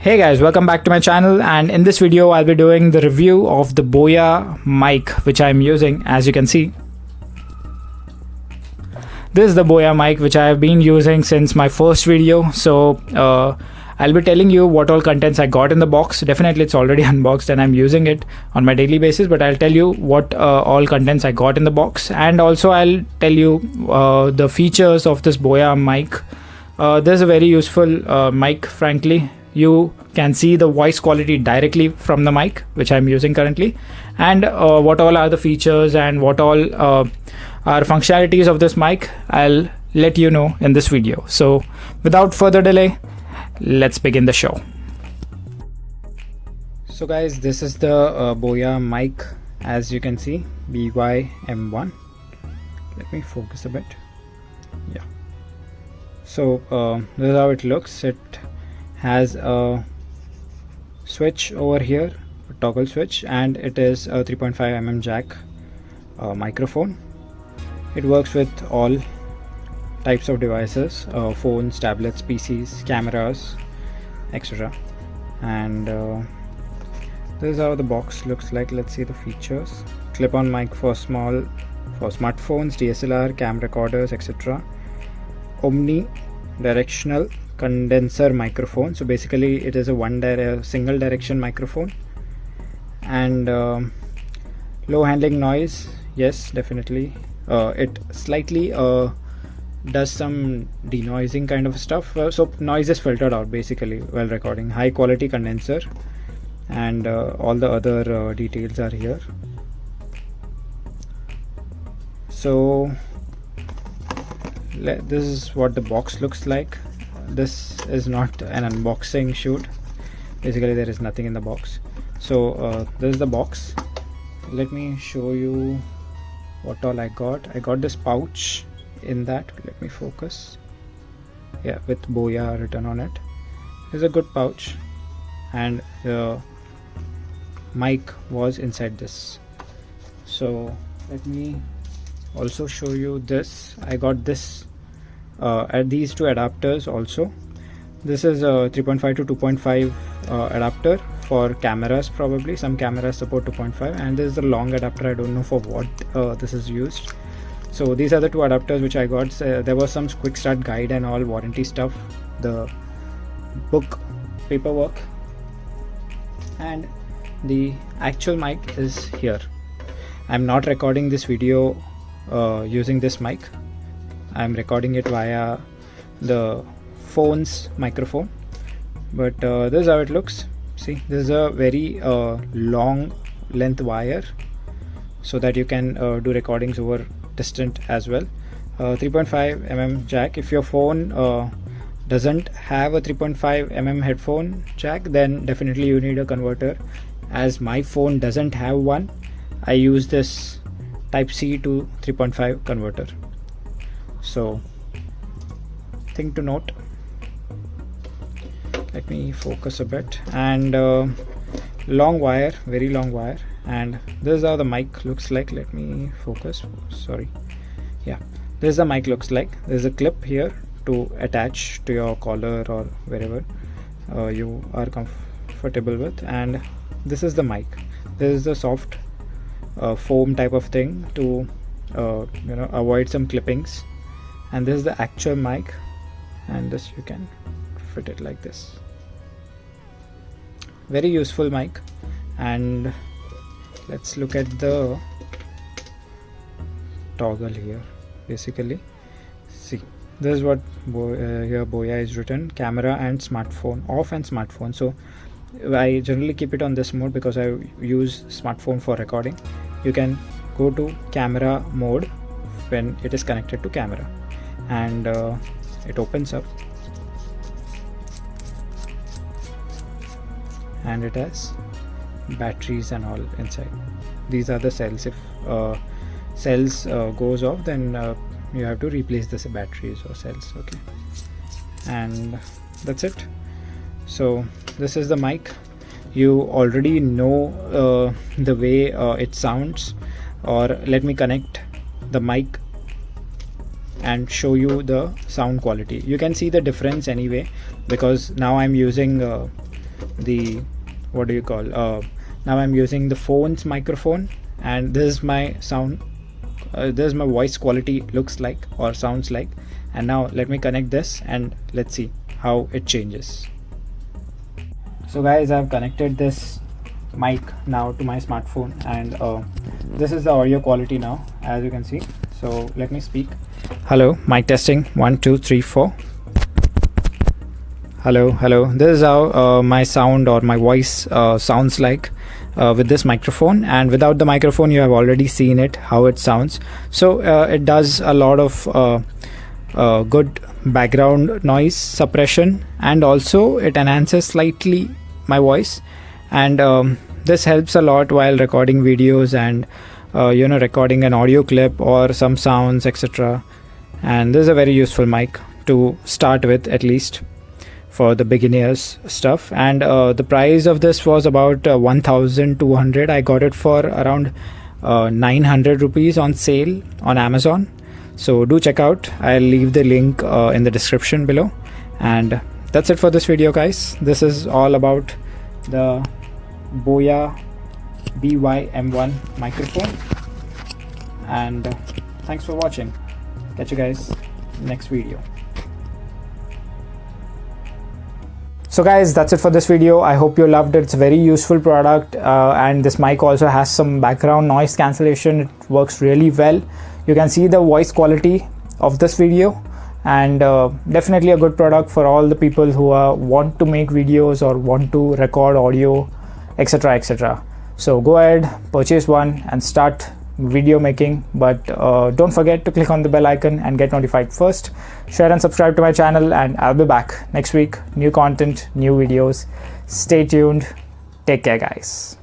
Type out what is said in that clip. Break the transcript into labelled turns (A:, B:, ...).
A: Hey guys, welcome back to my channel, and in this video I'll be doing the review of the BOYA mic which I'm using. As you can see, this is the BOYA mic which I have been using since my first video. So I'll be telling you what all contents I got in the box. Definitely it's already unboxed and I'm using it on my daily basis, but I'll tell you what all contents I got in the box, and also I'll tell you the features of this BOYA mic. This is a very useful mic, frankly. You can see the voice quality directly from the mic which I'm using currently, and what all are the features and what all are functionalities of this mic, I'll let you know in this video. So without further delay, let's begin the show. So guys, this is the BOYA mic. As you can see, BYM1. Let me focus a bit. Yeah, so this is how it looks. It has a switch over here, a toggle switch, and it is a 3.5 mm jack microphone. It works with all types of devices, phones, tablets, PCs, cameras, etc. And this is how the box looks like. Let's see the features. Clip-on mic for smartphones, DSLR, cam recorders, etc. Omni directional condenser microphone. So basically it is a single direction microphone. And low handling noise, yes, definitely. It slightly does some denoising kind of stuff, so noise is filtered out basically while recording. High quality condenser, and all the other details are here. So this is what the box looks like. This is not an unboxing shoot. Basically there is nothing in the box. So this is the box. Let me show you what all I got. I got this pouch in that. Let me focus. Yeah, with BOYA written on it. It's a good pouch, and the mic was inside this. So let me also show you this. I got this at these two adapters also. This is a 3.5 to 2.5 adapter for cameras. Probably some cameras support 2.5, and this is the long adapter. I don't know for what this is used. So these are the two adapters which I got. There was some quick start guide and all warranty stuff, the book paperwork, and the actual mic is here. I'm not recording this video using this mic. I'm recording it via the phone's microphone, but this is how it looks. See, this is a very long length wire, so that you can do recordings over distant as well. 3.5 mm jack. If your phone doesn't have a 3.5 mm headphone jack, then definitely you need a converter. As my phone doesn't have one, I use this type C to 3.5 converter. So thing to note. Let me focus a bit. And long wire, very long wire. And this is how the mic looks like. Let me focus. Sorry. Yeah, this is the mic looks like. There's a clip here to attach to your collar or wherever you are comfortable with. And this is the mic. This is the soft foam type of thing to avoid some clippings. And this is the actual mic, and this you can fit it like this. Very useful mic. And let's look at the toggle here. Basically, see, this is what here BOYA is written: camera and smartphone, off and smartphone. So I generally keep it on this mode because I use smartphone for recording. You can go to camera mode when it is connected to camera, and it opens up, and it has batteries and all inside. These are the cells. If cells goes off, then you have to replace this batteries or cells. Okay, and that's it. So this is the mic. You already know the way it sounds, or let me connect the mic and show you the sound quality. You can see the difference anyway, because now I'm using the, what do you call, now I'm using the phone's microphone, and this is my sound, this is my voice quality looks like or sounds like. And now let me connect this and let's see how it changes. So guys, I've connected this mic now to my smartphone, and this is the audio quality now, as you can see. So let me speak. Hello, mic testing, 1 2 3 4. Hello, this is how my sound or my voice sounds like with this microphone. And without the microphone, you have already seen it, how it sounds. So it does a lot of good background noise suppression, and also it enhances slightly my voice. And this helps a lot while recording videos and recording an audio clip or some sounds, etc. And this is a very useful mic to start with, at least for the beginners stuff. And the price of this was about 1200. I got it for around 900 rupees on sale on Amazon. So do check out. I'll leave the link in the description below. And that's it for this video, guys. This is all about the BOYA BY-M1 microphone. And thanks for watching. Catch you guys next video. So guys, that's it for this video. I hope you loved it. It's a very useful product, and this mic also has some background noise cancellation. It works really well. You can see the voice quality of this video, and definitely a good product for all the people who want to make videos or want to record audio, etc, etc. So go ahead, purchase one and start video making, but don't forget to click on the bell icon and get notified first. Share and subscribe to my channel, and I'll be back next week. New content, new videos. Stay tuned. Take care, guys.